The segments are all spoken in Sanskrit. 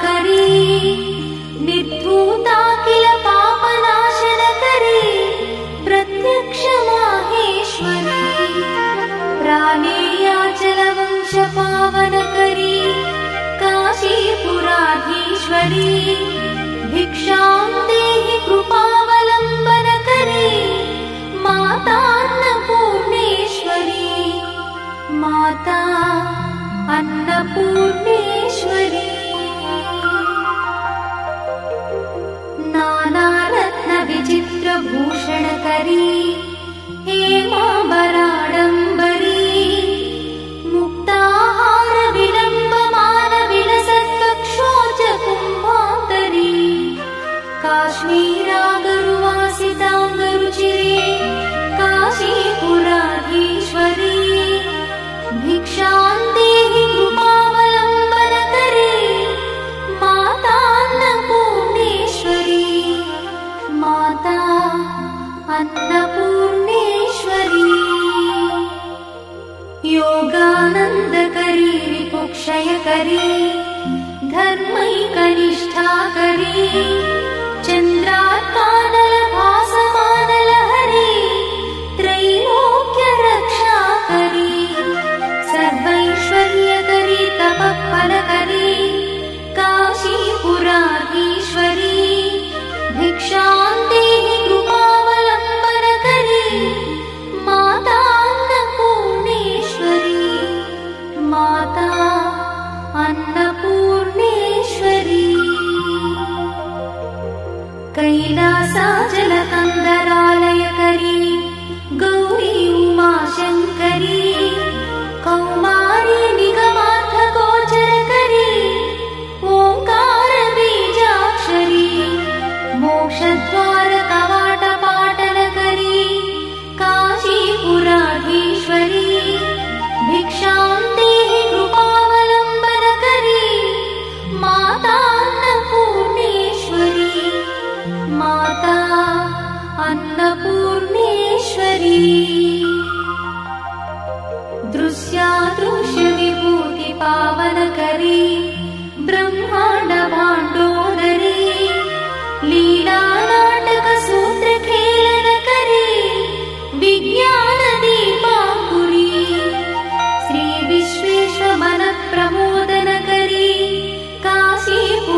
करी निर्धूता किल पापनाशनकरी प्रत्यक्ष माहेश्वरी प्राणेयाचलवंश पावनकरी काशीपुराधीश्वरी भिक्षां देहि कृपावलम्बनकरी माता अन्नपूर्णेश्वरी माता अन्नपूर्णेश्वरी नानारत्न विचित्रभूषणकरी हेमाम्बराडम्बरी मुक्ताहार विलम्बमान विलसत्वक्षोज कुम्भान्तरी काश्मीरागरुवासिताङ्गरुचिरे काशीपुराधीश्वरी भिक्षां देहि कृपावलम्बनकरी माता अन्नपूर्णेश्वरी माता अन्नपूर्णेश्वरी योगानन्दकरी रिपुक्षयकरी धर्मैकनिष्ठाकरी चन्द्रात्मानलभासमानलहरी त्रैलोक्यरक्षाकरी सर्वैश्वर्यकरी तपःफलकरी काशीपुराधीश्वरी भिक्षां देहि कृपावलम्बनकरी माता अन्नपूर्णेश्वरी माता अन्नपूर्णेश्वरी कैलासाचलकन्दरालयकरी गौरी उमाशङ्करी कौमारी निगमार्थगोचरकरी ओङ्कारबीजाक्षरी मोक्षद्वारकवाटपाटनकरी काशीपुराधीश्वरी भिक्षां देहि कृपावलम्बनकरी माता अन्नपूर्णेश्वरी माता अन्नपूर्णेश्वरी दृश्यादृश्यविभूतिपावनकरी ब्रह्माण्डभाण्डोदरी लीलानाटकसूत्रखेलनकरी विज्ञानदीपाङ्कुरी श्रीविश्वेश्वमनप्रमोदनकरी काशीपुराधीश्वरी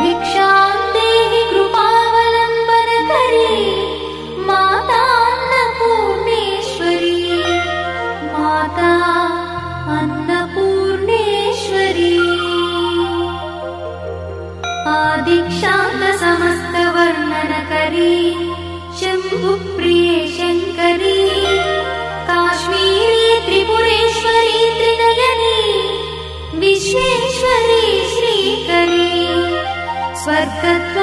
भिक्षां देहि कृपावलम्बनकरी माता अन्नपूर्णेश्वरी माता अन्नपूर्णेश्वरी आदिक्षान्तसमस्तवर्णनकरी शम्भुप्रिये शङ्करी काश्मीरी त्रिपुरेश्वरी त्रिनयनी विश्वेश्वरी श्रीकरी स्वर्गद्वार